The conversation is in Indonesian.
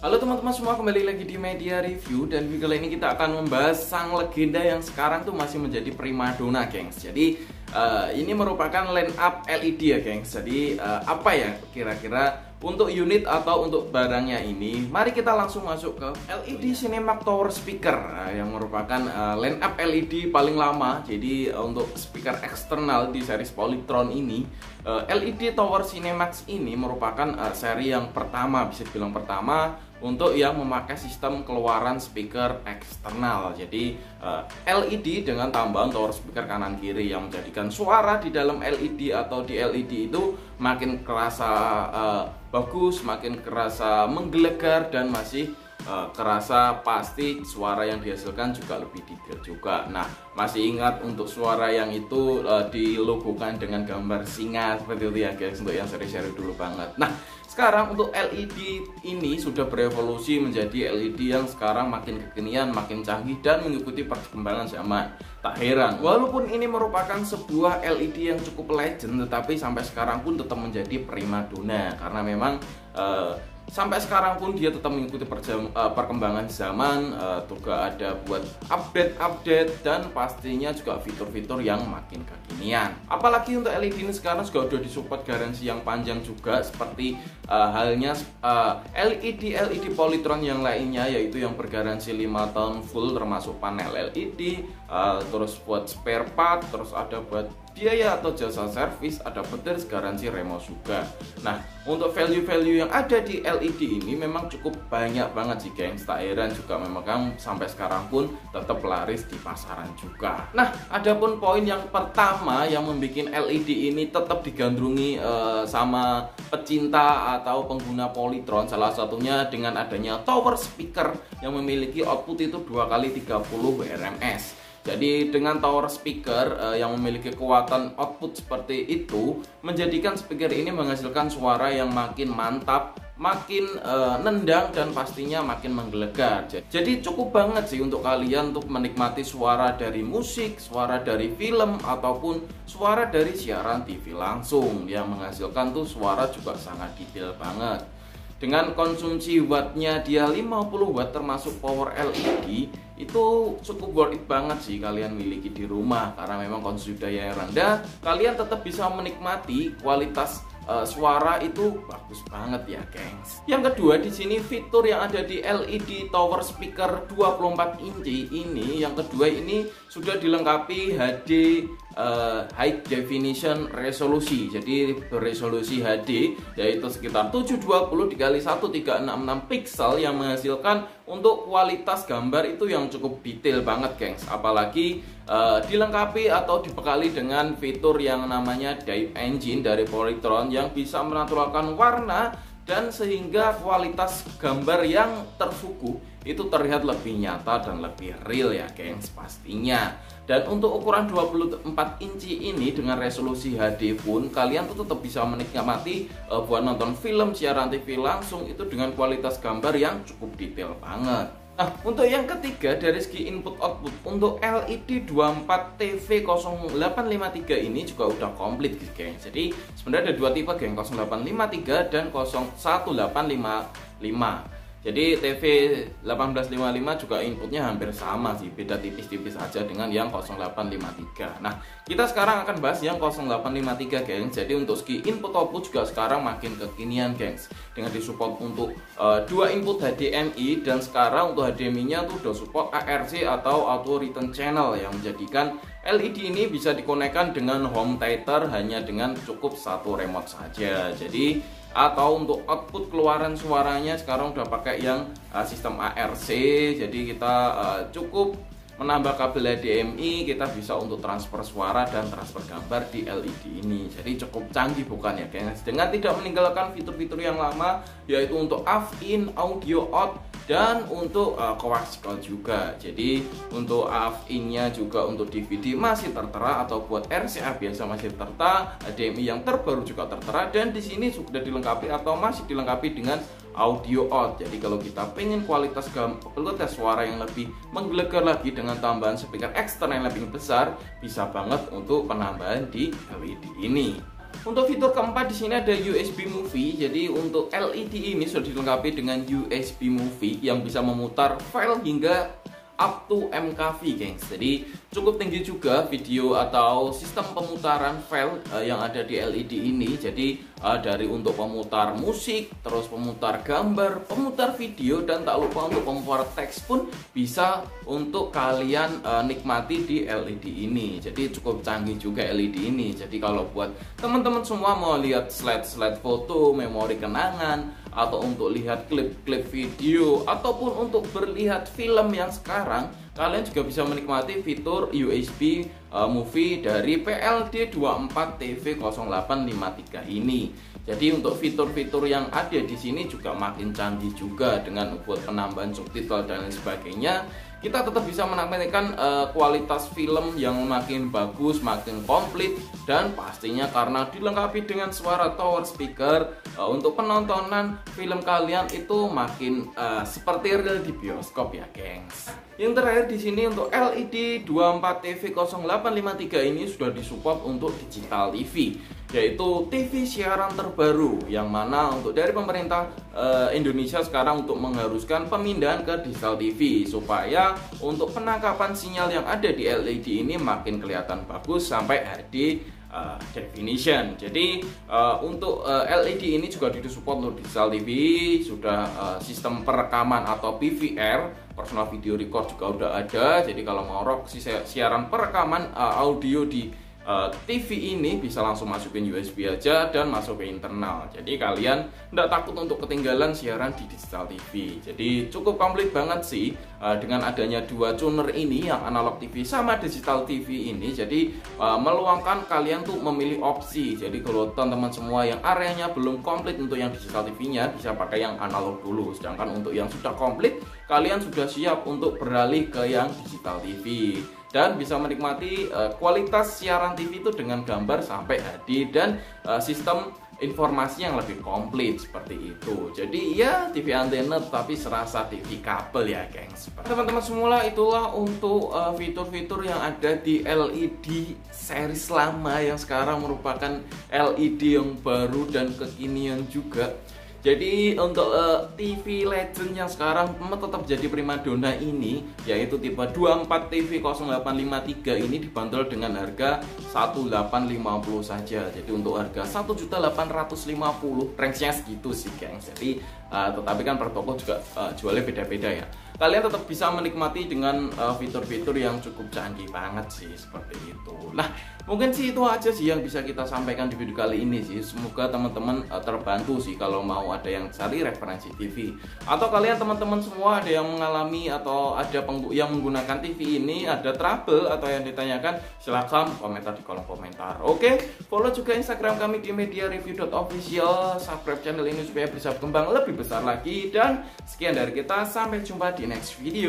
Halo teman-teman semua, kembali lagi di Media Review. Dan video kali ini kita akan membahas sang legenda yang sekarang tuh masih menjadi primadona, gengs. Jadi ini merupakan line up LED ya, gengs. Jadi apa ya kira-kira untuk unit atau untuk barangnya ini? Mari kita langsung masuk ke LED Cinemax Tower Speaker, yang merupakan line up LED paling lama. Jadi untuk speaker eksternal di series Polytron ini, LED Tower Cinemax ini merupakan seri yang pertama, bisa dibilang pertama untuk yang memakai sistem keluaran speaker eksternal. Jadi LED dengan tambahan tower speaker kanan kiri yang menjadikan suara di dalam LED atau di LED itu makin kerasa bagus, makin kerasa menggelegar, dan masih kerasa pasti suara yang dihasilkan juga lebih detail juga. Nah, masih ingat untuk suara yang itu dilogokan dengan gambar singa seperti itu ya, guys, untuk yang seri-seri dulu banget. Nah, sekarang untuk LED ini sudah berevolusi menjadi LED yang sekarang makin kekinian, makin canggih, dan mengikuti perkembangan zaman. Tak heran, walaupun ini merupakan sebuah LED yang cukup legend, tetapi sampai sekarang pun tetap menjadi primadona. Karena memang sampai sekarang pun dia tetap mengikuti perkembangan zaman, juga ada buat update-update, dan pastinya juga fitur-fitur yang makin kekinian. Apalagi untuk LED ini sekarang juga udah disupport garansi yang panjang juga, seperti halnya LED Polytron yang lainnya, yaitu yang bergaransi 5 tahun full termasuk panel LED, terus buat spare part, terus ada buat biaya atau jasa servis, ada petir garansi remote juga. Nah, untuk value-value yang ada di LED ini memang cukup banyak banget sih, gengs. Tak heran juga memang sampai sekarang pun tetap laris di pasaran juga. Nah, adapun poin yang pertama yang membuat LED ini tetap digandrungi sama pecinta atau pengguna Polytron, salah satunya dengan adanya tower speaker yang memiliki output itu 2x30 WRMS. Jadi dengan tower speaker yang memiliki kekuatan output seperti itu, menjadikan speaker ini menghasilkan suara yang makin mantap, makin nendang, dan pastinya makin menggelegar. Jadi cukup banget sih untuk kalian untuk menikmati suara dari musik, suara dari film, ataupun suara dari siaran TV langsung, yang menghasilkan tuh suara juga sangat detail banget. Dengan konsumsi wattnya dia 50 watt termasuk power LED, itu cukup worth it banget sih kalian miliki di rumah. Karena memang konsumsi daya yang rendah, kalian tetap bisa menikmati kualitas suara itu bagus banget ya, gengs. Yang kedua, di sini fitur yang ada di LED Tower Speaker 24 inci ini, yang kedua ini sudah dilengkapi HD High Definition Resolusi. Jadi beresolusi HD, yaitu sekitar 720 x 1366 pixel, yang menghasilkan untuk kualitas gambar itu yang cukup detail banget, gengs. Apalagi dilengkapi atau dibekali dengan fitur yang namanya Depth Engine dari Polytron yang bisa menaturalkan warna, dan sehingga kualitas gambar yang tersuguh itu terlihat lebih nyata dan lebih real ya, gengs, pastinya. Dan untuk ukuran 24 inci ini dengan resolusi HD pun kalian tuh tetap bisa menikmati buat nonton film, siaran TV langsung itu dengan kualitas gambar yang cukup detail banget. Nah, untuk yang ketiga dari segi input output, untuk LED 24 TV0853 ini juga udah komplit, gengs. Jadi sebenarnya ada dua tipe, geng, 0853 dan 01855. Jadi TV 1855 juga inputnya hampir sama sih, beda tipis-tipis aja dengan yang 0853. Nah, kita sekarang akan bahas yang 0853, gengs. Jadi untuk segi input output juga sekarang makin kekinian, gengs, dengan disupport untuk dua input HDMI, dan sekarang untuk HDMI-nya tuh udah support ARC atau Auto Return Channel, yang menjadikan LED ini bisa dikonekkan dengan home theater hanya dengan cukup satu remote saja. Jadi atau untuk output keluaran suaranya sekarang udah pakai yang sistem ARC. Jadi kita cukup menambah kabel HDMI, kita bisa untuk transfer suara dan transfer gambar di LED ini. Jadi cukup canggih bukan ya, gengs, dengan tidak meninggalkan fitur-fitur yang lama, yaitu untuk AV in, audio out, dan untuk coaxial juga. Jadi untuk AV in-nya juga untuk DVD masih tertera, atau buat RCA biasa masih tertera, HDMI yang terbaru juga tertera, dan di sini sudah dilengkapi atau masih dilengkapi dengan audio out. Jadi kalau kita pengen kualitas suara yang lebih menggelegar lagi dengan tambahan speaker eksternal yang lebih besar, bisa banget untuk penambahan di LED ini. Untuk fitur keempat di sini ada USB Movie. Jadi untuk LED ini sudah dilengkapi dengan USB Movie yang bisa memutar file hingga up to MKV, gengs. Jadi cukup tinggi juga video atau sistem pemutaran file yang ada di LED ini. Jadi dari untuk pemutar musik, terus pemutar gambar, pemutar video, dan tak lupa untuk pemutar teks pun bisa untuk kalian nikmati di LED ini. Jadi cukup canggih juga LED ini. Jadi kalau buat teman-teman semua mau lihat slide-slide foto, memori kenangan, atau untuk lihat klip-klip video, ataupun untuk berlihat film yang sekarang, kalian juga bisa menikmati fitur USB Movie dari PLD24TV0853 ini. Jadi untuk fitur-fitur yang ada di sini juga makin canggih juga, dengan buat penambahan subtitle dan lain sebagainya. Kita tetap bisa menampilkan kualitas film yang makin bagus, makin komplit, dan pastinya karena dilengkapi dengan suara tower speaker, untuk penontonan film kalian itu makin seperti real di bioskop ya, gengs. Yang terakhir di sini untuk LED 24TV0853 ini sudah disupport untuk digital TV, yaitu TV siaran terbaru, yang mana untuk dari pemerintah Indonesia sekarang untuk mengharuskan pemindahan ke digital TV supaya untuk penangkapan sinyal yang ada di LED ini makin kelihatan bagus sampai HD definition. Jadi untuk LED ini juga disupport untuk digital TV, sudah sistem perekaman atau PVR, personal video record juga udah ada. Jadi kalau mau siaran perekaman audio di TV ini bisa langsung masukin USB aja dan masuk ke internal. Jadi kalian tidak takut untuk ketinggalan siaran di digital TV. Jadi cukup komplit banget sih dengan adanya dua tuner ini, yang analog TV sama digital TV ini. Jadi meluangkan kalian tuh memilih opsi. Jadi kalau teman-teman semua yang areanya belum komplit untuk yang digital TV-nya, bisa pakai yang analog dulu. Sedangkan untuk yang sudah komplit, kalian sudah siap untuk beralih ke yang digital TV dan bisa menikmati kualitas siaran TV itu dengan gambar sampai HD dan sistem informasi yang lebih komplit seperti itu. Jadi ya TV antena tapi serasa TV kabel ya, gengs. Teman-teman semua, itulah untuk fitur-fitur yang ada di LED series lama yang sekarang merupakan LED yang baru dan kekinian juga. Jadi untuk TV Legend yang sekarang tetap jadi primadona ini, yaitu tipe 24TV0853 ini dibanderol dengan harga 1.850 saja. Jadi untuk harga 1.850, range-nya segitu sih, gengs. Jadi tetapi kan per toko juga jualnya beda-beda ya. Kalian tetap bisa menikmati dengan fitur-fitur yang cukup canggih banget sih, seperti itu. Nah, mungkin sih itu aja sih yang bisa kita sampaikan di video kali ini sih. Semoga teman-teman terbantu sih kalau mau ada yang cari referensi TV, atau kalian teman-teman semua ada yang mengalami atau ada yang menggunakan TV ini, ada trouble atau yang ditanyakan, silahkan komentar di kolom komentar. Oke, follow juga Instagram kami di mediareview.official, subscribe channel ini supaya bisa berkembang lebih besar lagi, dan sekian dari kita, sampai jumpa di next video.